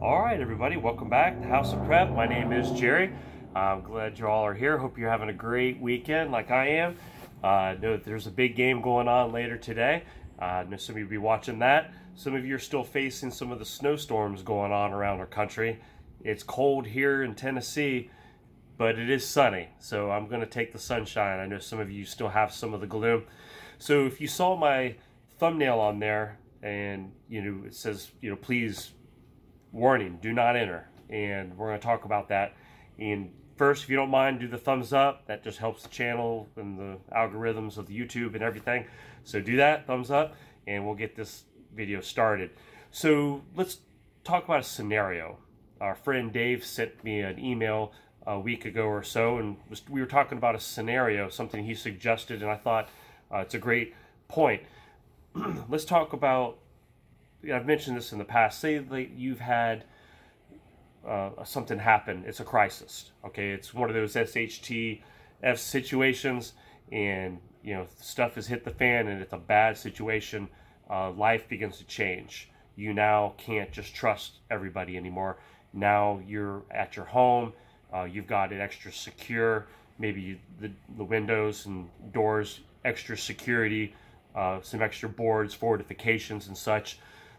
All right, everybody, welcome back to House of Prep. My name is Jerry. I'm glad you all are here. Hope you're having a great weekend like I am. Know that there's a big game going on later today. I know some of you will be watching that. Some of you are still facing some of the snowstorms going on around our country. It's cold here in Tennessee, but it is sunny, so I'm going to take the sunshine. I know some of you still have some of the gloom. So if you saw my thumbnail on there, and it says, please, warning, do not enter, and we're going to talk about that. And first, if you don't mind, do the thumbs up. That just helps the channel and the algorithms of the YouTube and everything. So do that, thumbs up, and we'll get this video started. So let's talk about a scenario. Our friend Dave sent me an email a week ago or so, and we were talking about a scenario, something he suggested, and I thought it's a great point. Let's talk about, I've mentioned this in the past, say that you've had something happen. It's a crisis, okay? It's one of those shtf situations, and stuff has hit the fan and it's a bad situation. Life begins to change. You now can't just trust everybody anymore. Now you're at your home, you've got it extra secure, maybe the windows and doors, extra security, some extra boards, fortifications and such.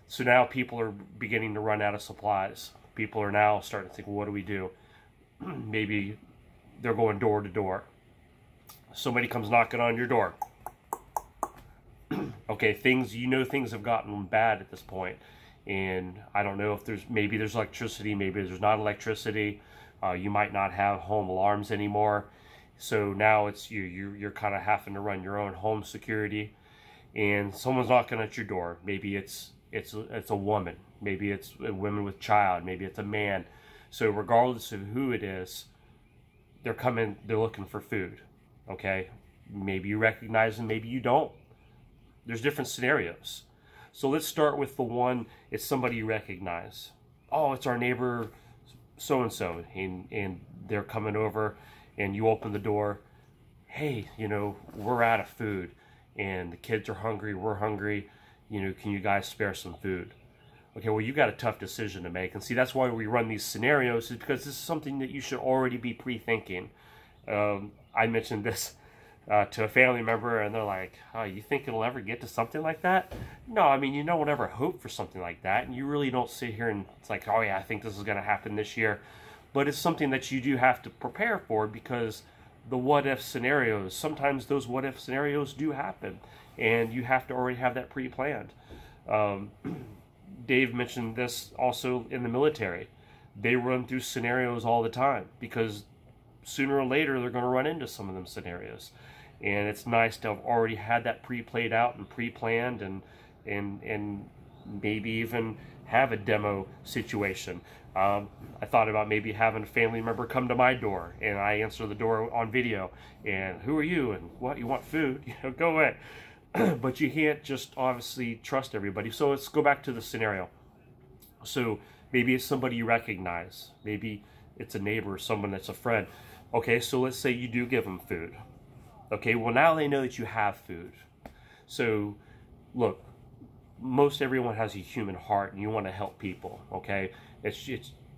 So now people are beginning to run out of supplies. People are now starting to think, well, what do we do? Maybe they're going door to door. Somebody comes knocking on your door. Okay, things have gotten bad at this point. And I don't know if maybe there's electricity, maybe there's not electricity. You might not have home alarms anymore. So now it's you're kind of having to run your own home security. And someone's knocking at your door. Maybe it's a woman, maybe it's a woman with child, maybe it's a man. So regardless of who it is, they're looking for food. Okay, maybe you recognize them, maybe you don't. There's different scenarios. So let's start with the one, it's somebody you recognize. Oh, it's our neighbor so-and-so, and they're coming over, and you open the door. Hey, we're out of food, and the kids are hungry, we're hungry. Can you guys spare some food? Okay, well, you've got a tough decision to make. And see, that's why we run these scenarios, is because this is something that you should already be pre-thinking. I mentioned this to a family member, and they're like, oh, you think it'll ever get to something like that? No, I mean, no one ever hoped for something like that. And you really don't sit here and it's like, oh, yeah, I think this is going to happen this year. But it's something that you do have to prepare for, because the what-if scenarios, sometimes those what-if scenarios do happen. And you have to already have that pre-planned. Dave mentioned this also in the military. They run through scenarios all the time, because sooner or later they're going to run into some of them scenarios. And it's nice to have already had that pre-played out and pre-planned, and maybe even have a demo situation. I thought about maybe having a family member come to my door, and I answer the door on video, and who are you, and what, you want food? Go away. But you can't just obviously trust everybody. So let's go back to the scenario. So maybe it's somebody you recognize. Maybe it's a neighbor or someone that's a friend. Okay, so let's say you do give them food. Okay, well, now they know that you have food. So look, most everyone has a human heart, and you want to help people, okay?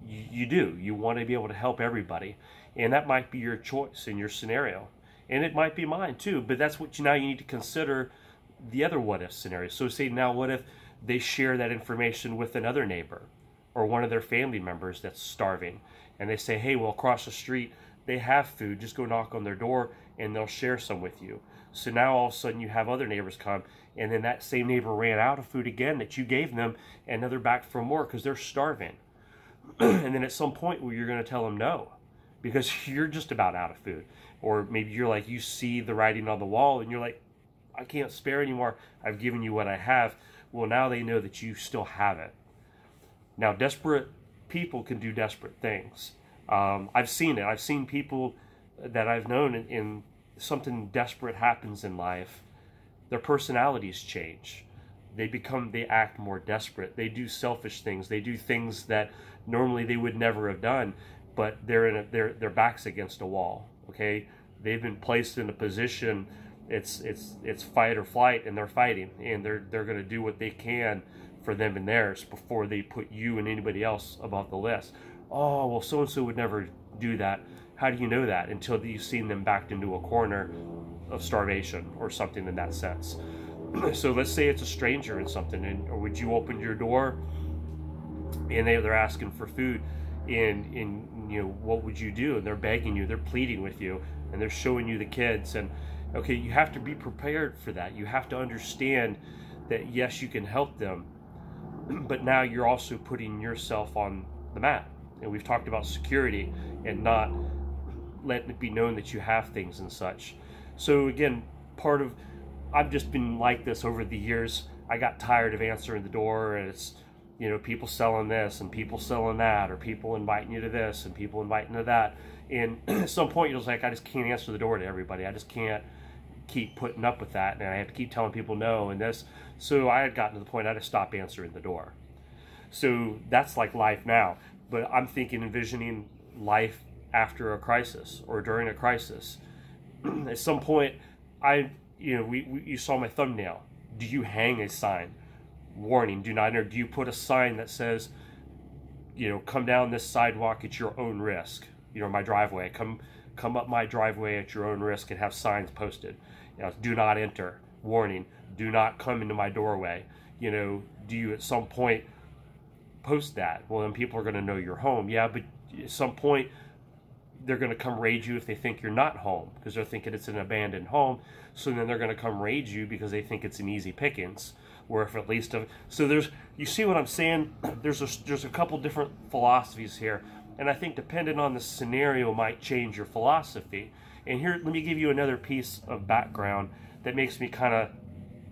You do. You want to be able to help everybody. And that might be your choice in your scenario. And it might be mine too, but that's what now you need to consider the other what-if scenario. So say now, what if they share that information with another neighbor or one of their family members that's starving, and they say, hey, well, across the street they have food, just go knock on their door and they'll share some with you. So now all of a sudden you have other neighbors come, and then that same neighbor ran out of food again that you gave them, and now they're back for more because they're starving. And then at some point where you're going to tell them no, because you're just about out of food. Or maybe you're like, you see the writing on the wall and you're like, I can't spare anymore. I've given you what I have. Well, now they know that you still have it. Now, desperate people can do desperate things. I've seen it. I've seen people that I've known in something desperate happens in life. Their personalities change. They act more desperate. They do selfish things. They do things that normally they would never have done, but their back's against a wall. Okay, they've been placed in a position. It's fight or flight, and they're fighting, and they're going to do what they can for them and theirs before they put you and anybody else above the list. Oh, well, so-and-so would never do that. How do you know that? Until you've seen them backed into a corner of starvation or something in that sense. So let's say it's a stranger and something, or would you open your door and they're asking for food, and you know, what would you do? And they're begging you, they're pleading with you, and they're showing you the kids. And okay, you have to be prepared for that. You have to understand that yes, you can help them, but now you're also putting yourself on the map. And we've talked about security and not letting it be known that you have things and such. So again, I've just been like this over the years. I got tired of answering the door, and it's, you know, people selling this and people selling that, or people inviting you to this and people inviting you to that. And at some point you're just like, I just can't answer the door to everybody. I just can't keep putting up with that, and I have to keep telling people no and this. So I had gotten to the point I had to stop answering the door. So that's like life now. But I'm thinking, envisioning life after a crisis or during a crisis. At some point, you saw my thumbnail. Do you hang a sign? Warning, do not enter. Do you put a sign that says, you know, come down this sidewalk at your own risk? You know, my driveway. Come up my driveway at your own risk, and have signs posted. You know, do not enter. Warning, do not come into my doorway. You know, do you at some point post that? Well, then people are going to know you're home. Yeah, but at some point they're going to come raid you if they think you're not home, because they're thinking it's an abandoned home. So then they're going to come raid you because they think it's an easy pickings. Or if at least you see what I'm saying? There's a couple different philosophies here, and I think depending on the scenario might change your philosophy. And here, let me give you another piece of background that makes me kind of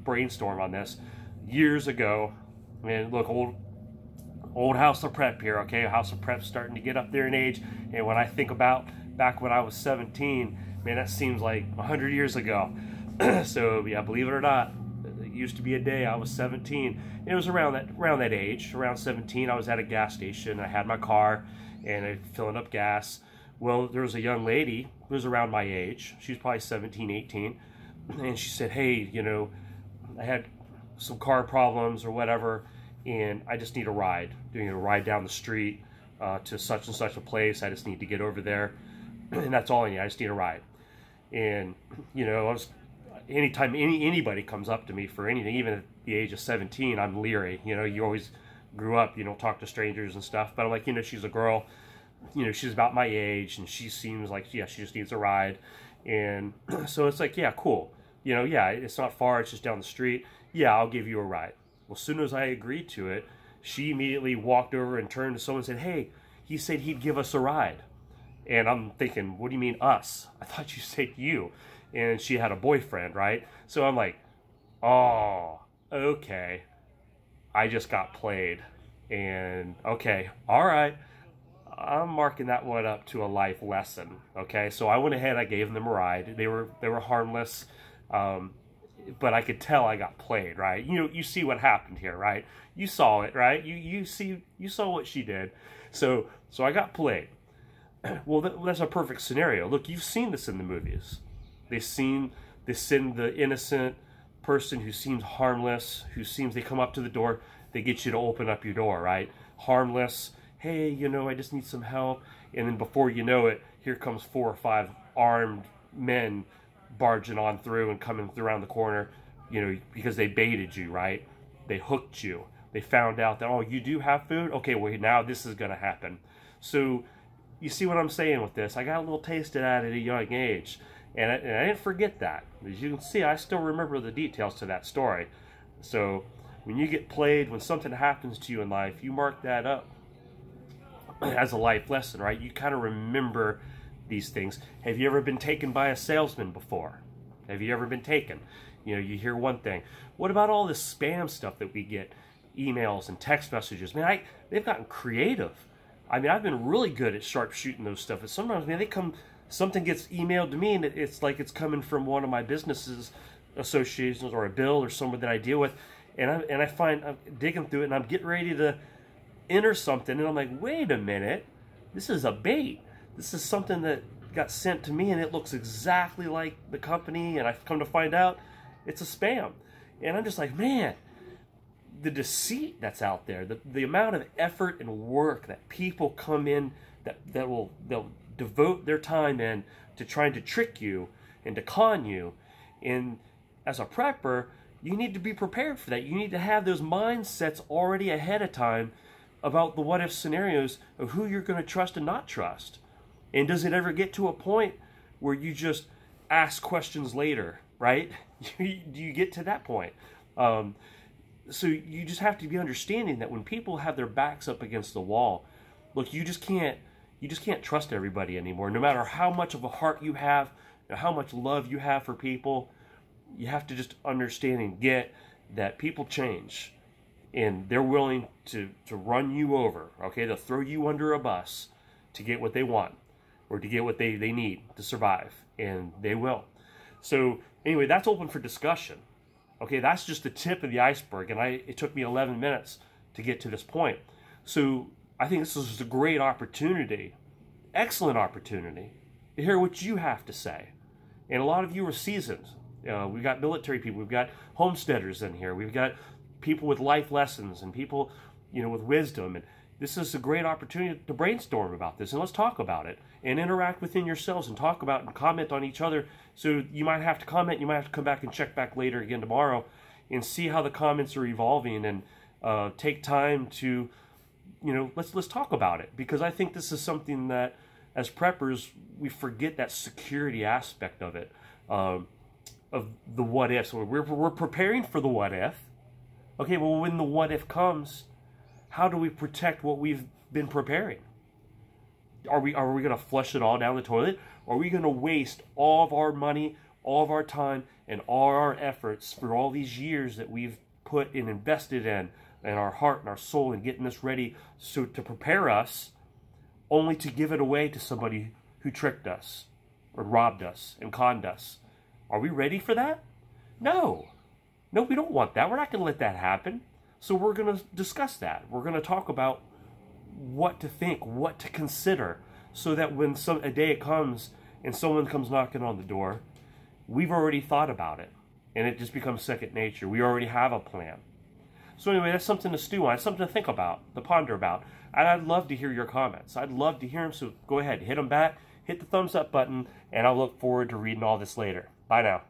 brainstorm on this. Years ago, man, look, old House of Prep here, okay? House of Prep's starting to get up there in age, and when I think about back when I was 17, man, that seems like 100 years ago. So yeah, believe it or not, it used to be a day I was 17. And it was around that age, around 17, I was at a gas station. I had my car, and I filling up gas. Well, there was a young lady who was around my age. She was probably 17, 18, and she said, hey, you know, I had some car problems or whatever, and I just need a ride. Doing a ride down the street to such and such a place. I just need to get over there, and that's all I need. I just need a ride. And you know, anytime anybody comes up to me for anything, even at the age of 17, I'm leery. You know, you always grew up, you don't talk to strangers and stuff. But I'm like, you know, she's a girl. You know, she's about my age, and she seems like, yeah, she just needs a ride. And so it's like, yeah, cool. You know, yeah, it's not far. It's just down the street. Yeah, I'll give you a ride. Well, as soon as I agreed to it, she immediately walked over and turned to someone and said, hey, he said he'd give us a ride. And I'm thinking, what do you mean us? I thought you said you. And she had a boyfriend, right? So I'm like, oh, okay. I just got played. And okay, all right. I'm marking that one up to a life lesson. Okay, so I went ahead, I gave them a ride. They were harmless. But I could tell I got played, right? You know, you see what happened here, right? You saw it, right? You saw what she did. So I got played. Well, that's a perfect scenario. Look, you've seen this in the movies. They send the innocent person who seems harmless, they come up to the door, they get you to open up your door, right? Harmless. Hey, you know, I just need some help. And then before you know it, here comes 4 or 5 armed men barging on through and coming around the corner, you know, because they baited you, right? They hooked you. They found out that, oh, you do have food? Okay, well, now this is going to happen. So you see what I'm saying with this? I got a little taste of that at a young age. And I didn't forget that. As you can see, I still remember the details to that story. So when you get played, when something happens to you in life, you mark that up as a life lesson, right? You kind of remember these things. Have you ever been taken by a salesman before? Have you ever been taken? You know, you hear one thing. What about all this spam stuff that we get? Emails and text messages. Man, they've gotten creative. I mean, I've been really good at sharpshooting those stuff. And sometimes, man, something gets emailed to me, and it's like it's coming from one of my businesses associations or a bill or someone that I deal with. And I find I'm digging through it, and I'm getting ready to enter something, and I'm like, wait a minute, this is a bait. This is something that got sent to me, and it looks exactly like the company, and I've come to find out it's a spam. And I'm just like, man, the deceit that's out there, the amount of effort and work that people come in they'll devote their time in to trying to trick you and to con you. And as a prepper, you need to be prepared for that. You need to have those mindsets already ahead of time about the what if scenarios of who you're going to trust and not trust. And does it ever get to a point where you just ask questions later, right? Do you get to that point? So you just have to be understanding that when people have their backs up against the wall, look, you just can't trust everybody anymore. No matter how much of a heart you have, how much love you have for people, you have to just understand and get that people change, and they're willing to run you over, okay? They'll throw you under a bus to get what they want or to get what they need to survive, and they will. So anyway, that's open for discussion. Okay, that's just the tip of the iceberg, and it took me 11 minutes to get to this point. So I think this is a great opportunity, excellent opportunity, to hear what you have to say. And a lot of you are seasoned. We've got military people, we've got homesteaders in here, we've got people with life lessons and people, with wisdom. And this is a great opportunity to brainstorm about this, and let's talk about it and interact within yourselves and talk about and comment on each other. So you might have to comment, you might have to come back and check back later again tomorrow and see how the comments are evolving, and take time to, let's talk about it, because I think this is something that as preppers we forget, that security aspect of it, of the what if. So we're preparing for the what if. Okay, well, when the what if comes, how do we protect what we've been preparing? Are we going to flush it all down the toilet? Or are we going to waste all of our money, all of our time, and all our efforts for all these years that we've put and invested in, and our heart and our soul in getting this ready so to prepare us, only to give it away to somebody who tricked us or robbed us and conned us? Are we ready for that? No. No, we don't want that. We're not going to let that happen. So we're going to discuss that. We're going to talk about what to think, what to consider, so that when a day comes and someone comes knocking on the door, we've already thought about it, and it just becomes second nature. We already have a plan. So anyway, that's something to stew on. It's something to think about, to ponder about. And I'd love to hear your comments. I'd love to hear them, so go ahead, hit them back, hit the thumbs up button, and I'll look forward to reading all this later. Bye now.